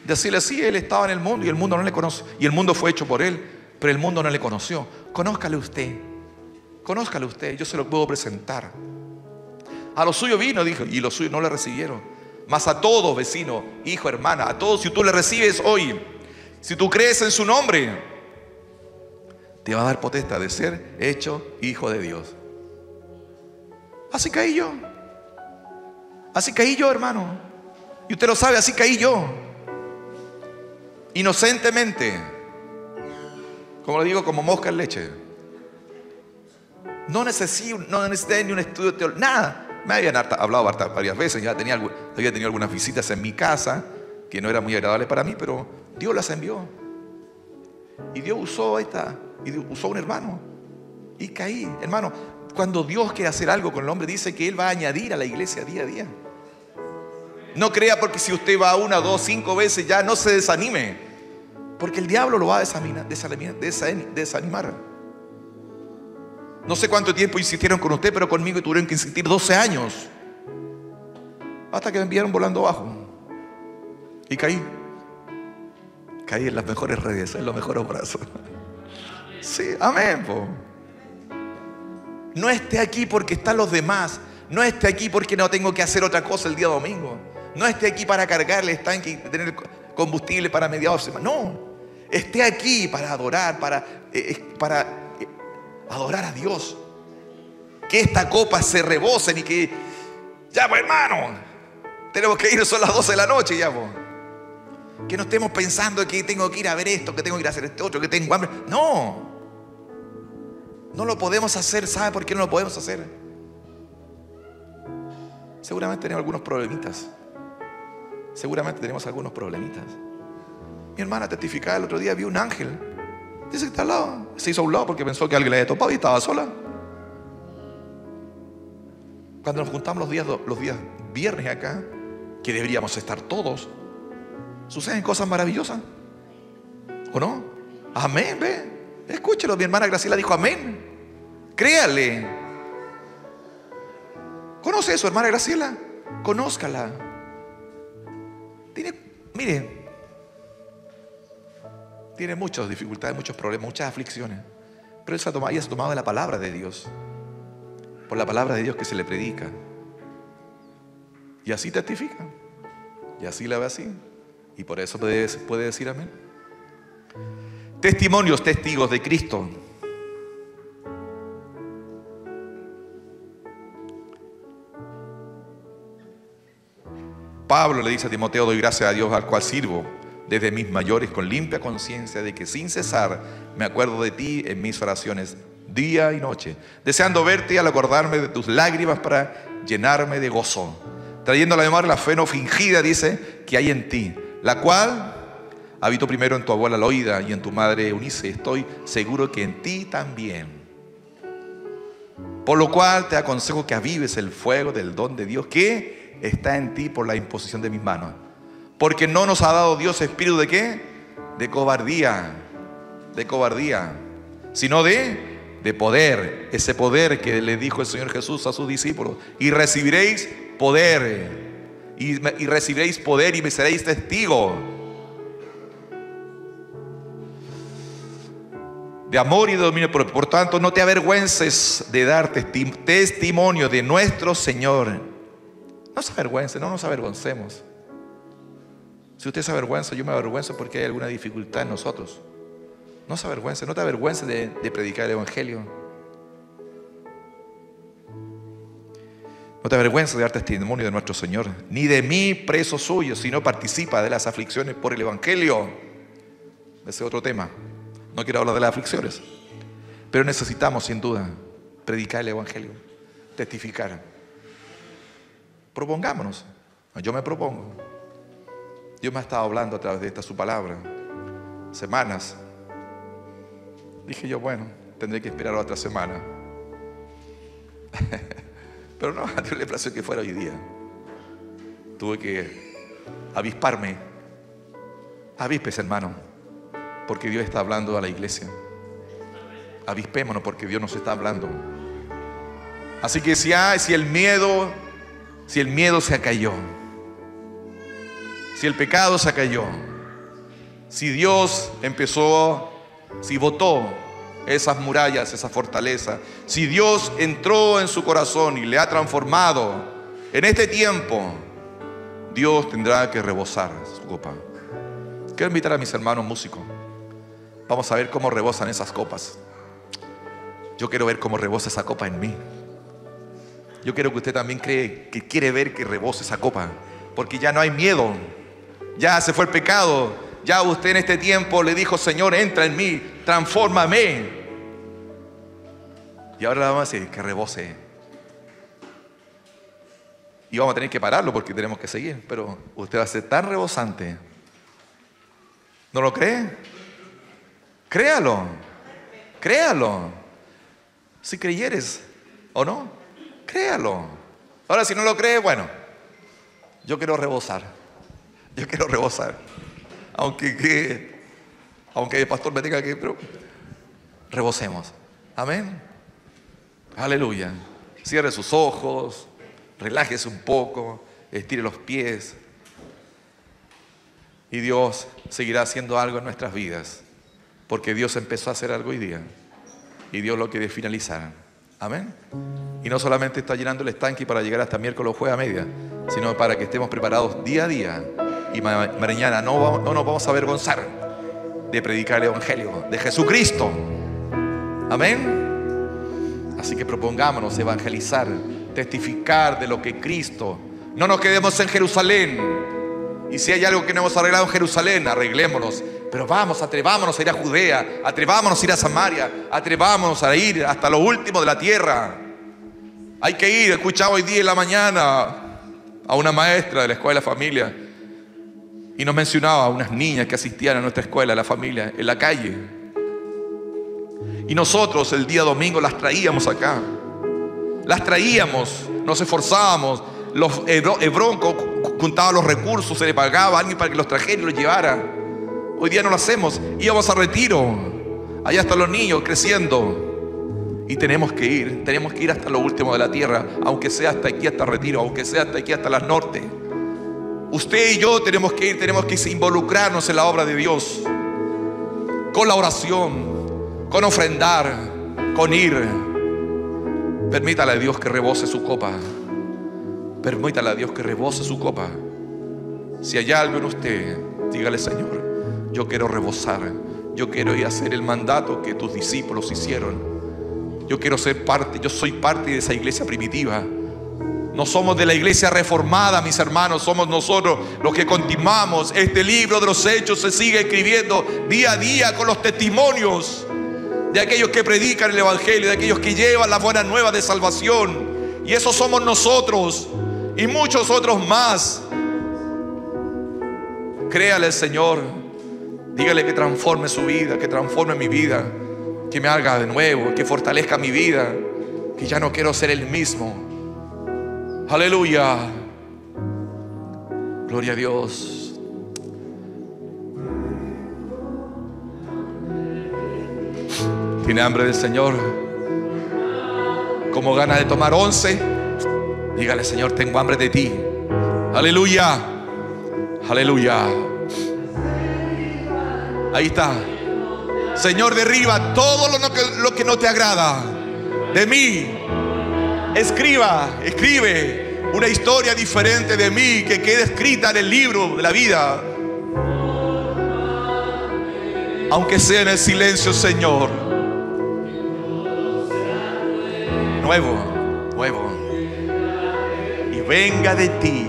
Decirle así, Él estaba en el mundo y el mundo no le conoció. Y el mundo fue hecho por Él, pero el mundo no le conoció. Conózcale usted, yo se lo puedo presentar. A los suyos vino, dijo, y los suyos no le recibieron. Mas a todos, vecino, hijo, hermana, a todos, si tú le recibes hoy, si tú crees en su nombre, te va a dar potestad de ser hecho hijo de Dios. Así caí yo. Así caí yo, hermano. Y usted lo sabe, así caí yo. Inocentemente. Como lo digo, como mosca en leche. No necesité ni un estudio teológico, nada. Me habían hablado varias veces, había tenido algunas visitas en mi casa que no eran muy agradables para mí, pero Dios las envió. Y Dios usó un hermano. Y caí, hermano. Cuando Dios quiere hacer algo con el hombre, dice que Él va a añadir a la iglesia día a día. No crea porque si usted va 1, 2, 5 veces ya no se desanime. Porque el diablo lo va a desanimar. No sé cuánto tiempo insistieron con usted, pero conmigo tuvieron que insistir 12 años. Hasta que me enviaron volando abajo. Y caí. Caí en las mejores redes, en los mejores brazos. Sí, amén, po. No esté aquí porque están los demás. No esté aquí porque no tengo que hacer otra cosa el día domingo. No esté aquí para cargarle estanque y tener combustible para mediados de semana. No. esté aquí para adorar, para adorar a Dios. Que esta copa se rebose y que, ya pues hermano, tenemos que ir, son las 12 de la noche ya pues. Que no estemos pensando que tengo que ir a ver esto, que tengo que ir a hacer este otro, que tengo hambre. No, no lo podemos hacer. ¿Sabe por qué no lo podemos hacer? Seguramente tenemos algunos problemitas. Mi hermana testificaba el otro día, vio un ángel. Dice que está al lado. Se hizo a un lado porque pensó que alguien le había topado y estaba sola. Cuando nos juntamos los días viernes acá, que deberíamos estar todos, suceden cosas maravillosas, ¿o no? Amén, ve. Escúchelo, mi hermana Graciela dijo amén. Créale. ¿Conoce eso, hermana Graciela? Conózcala. Tiene muchas dificultades, muchos problemas, muchas aflicciones. Pero ella se ha tomado de la palabra de Dios. Por la palabra de Dios que se le predica. Y así testifica. Y así la ve así. Y por eso puede decir amén. Testimonios, testigos de Cristo. Pablo le dice a Timoteo: doy gracias a Dios, al cual sirvo desde mis mayores con limpia conciencia, de que sin cesar me acuerdo de ti en mis oraciones día y noche, deseando verte y al acordarme de tus lágrimas para llenarme de gozo, trayendo a la memoria la fe no fingida, dice, que hay en ti, la cual habito primero en tu abuela Loida y en tu madre Eunice. Estoy seguro que en ti también. Por lo cual te aconsejo que avives el fuego del don de Dios que está en ti por la imposición de mis manos. Porque no nos ha dado Dios espíritu de ¿qué? De cobardía, sino de poder. Ese poder que le dijo el Señor Jesús a sus discípulos: y recibiréis poder, y me seréis testigos. De amor y de dominio propio. Por tanto, no te avergüences de dar testimonio de nuestro Señor. No se avergüence, no nos avergoncemos. Si usted se avergüenza, yo me avergüenzo porque hay alguna dificultad en nosotros. No se avergüence, no te avergüences de predicar el Evangelio. No te avergüences de dar testimonio de nuestro Señor, ni de mí preso suyo, sino participa de las aflicciones por el Evangelio. Ese es otro tema. No quiero hablar de las aflicciones, pero necesitamos sin duda predicar el Evangelio, testificar. Propongámonos. Yo me propongo. Dios me ha estado hablando a través de esta su palabra semanas. Dije yo, bueno, tendré que esperar otra semana. Pero no, a Dios le plació que fuera hoy día. Tuve que avisparme. Avíspese, hermano, porque Dios está hablando a la iglesia. Avispémonos porque Dios nos está hablando. Así que si el miedo se acalló, si el pecado se acalló, si Dios si botó esas murallas, esa fortaleza, si Dios entró en su corazón y le ha transformado, en este tiempo Dios tendrá que rebosar su copa. Quiero invitar a mis hermanos músicos. Vamos a ver cómo rebosan esas copas. Yo quiero ver cómo rebosa esa copa en mí. Yo quiero que usted también quiere ver que rebose esa copa, porque ya no hay miedo. Ya se fue el pecado. Ya usted en este tiempo le dijo: Señor, entra en mí, transfórmame. Y ahora le vamos a decir que rebose. Y vamos a tener que pararlo porque tenemos que seguir. Pero usted va a ser tan rebosante. ¿No lo cree? Créalo. Créalo. Si creyeres o no, créalo. Ahora si no lo cree, bueno, yo quiero rebosar. Yo quiero rebosar. Aunque el pastor me tenga que... Pero rebosemos. Amén. Aleluya. Cierre sus ojos. Relájese un poco. Estire los pies. Y Dios seguirá haciendo algo en nuestras vidas. Porque Dios empezó a hacer algo hoy día. Y Dios lo quiere finalizar. Amén. Y no solamente está llenando el estanque para llegar hasta miércoles o jueves a media, sino para que estemos preparados día a día. Y mañana no nos vamos a avergonzar. de predicar el Evangelio de Jesucristo. Amén. Así que propongámonos evangelizar, testificar de lo que Cristo. No nos quedemos en Jerusalén. Y si hay algo que no hemos arreglado en Jerusalén, arreglémonos. Pero vamos, atrevámonos a ir a Judea, atrevámonos a ir a Samaria, atrevámonos a ir hasta lo último de la tierra. Hay que ir. Escuchaba hoy día en la mañana a una maestra de la escuela de la familia y nos mencionaba a unas niñas que asistían a nuestra escuela, a la familia, en la calle. Y nosotros el día domingo las traíamos acá. Las traíamos, nos esforzábamos. Hebrón juntaba los recursos, se le pagaba a alguien para que los trajera y los llevara. Hoy día no lo hacemos. Íbamos a retiro. Allá están los niños creciendo. Y tenemos que ir hasta lo último de la tierra, aunque sea hasta aquí, hasta Retiro, aunque sea hasta aquí, hasta las norte. Usted y yo tenemos que ir, tenemos que involucrarnos en la obra de Dios, con la oración, con ofrendar, con ir. Permítale a Dios que rebose su copa. Permítale a Dios que rebose su copa. Si hay algo en usted, dígale: Señor, yo quiero rebosar. Yo quiero ir a hacer el mandato que tus discípulos hicieron. Yo quiero ser parte, yo soy parte de esa iglesia primitiva. No somos de la iglesia reformada, mis hermanos. Somos nosotros los que continuamos. Este libro de los Hechos se sigue escribiendo día a día con los testimonios de aquellos que predican el Evangelio, de aquellos que llevan las buenas nuevas de salvación. Y esos somos nosotros y muchos otros más. Créale al Señor. Dígale que transforme su vida, que transforme mi vida, que me haga de nuevo, que fortalezca mi vida, que ya no quiero ser el mismo. Aleluya. Gloria a Dios. ¿Tiene hambre del Señor? ¿Como ganas de tomar 11? Dígale: Señor, tengo hambre de ti. Aleluya. Aleluya. Ahí está. Señor, derriba todo lo que no te agrada de mí. Escribe una historia diferente de mí, que quede escrita en el libro de la vida, aunque sea en el silencio, Señor. Nuevo. Y venga de ti.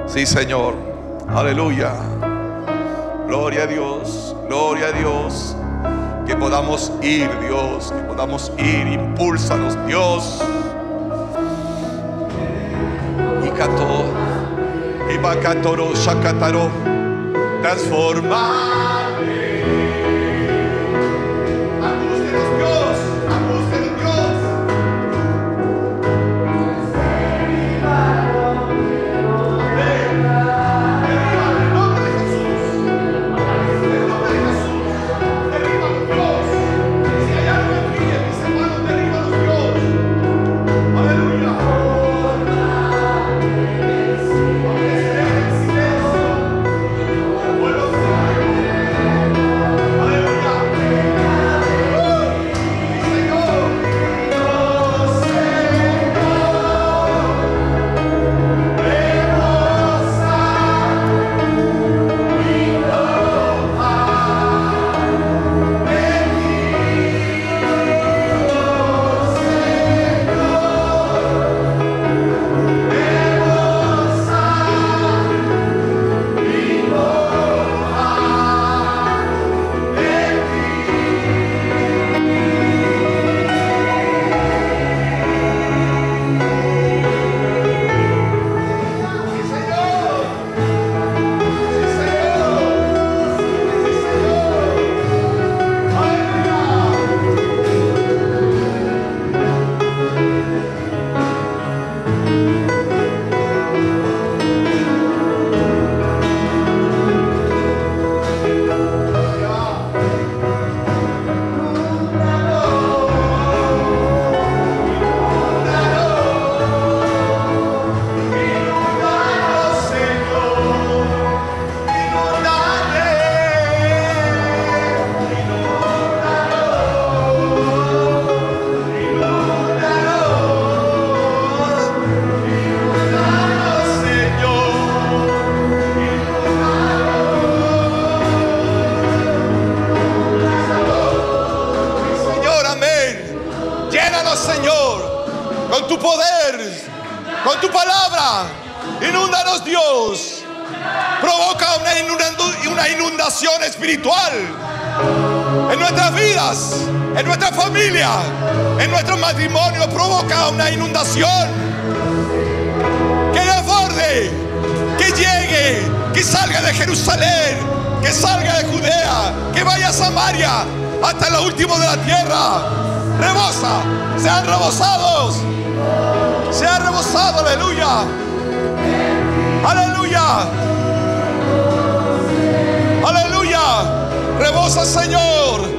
Sí, Señor. Aleluya. Gloria a Dios. Gloria a Dios. Que podamos ir, Dios. Que podamos ir. Impúlsanos, Dios. Ikato. Ibakatoro Shakataro. Transformar. Inúndanos, Dios. Provoca una inundación espiritual en nuestras vidas, en nuestra familia, en nuestro matrimonio. Provoca una inundación que desborde, que llegue, que salga de Jerusalén, que salga de Judea, que vaya a Samaria, hasta lo último de la tierra. Rebosa, sean rebosados, sean rebosados. Aleluya, aleluya, aleluya. Rebosa, Señor.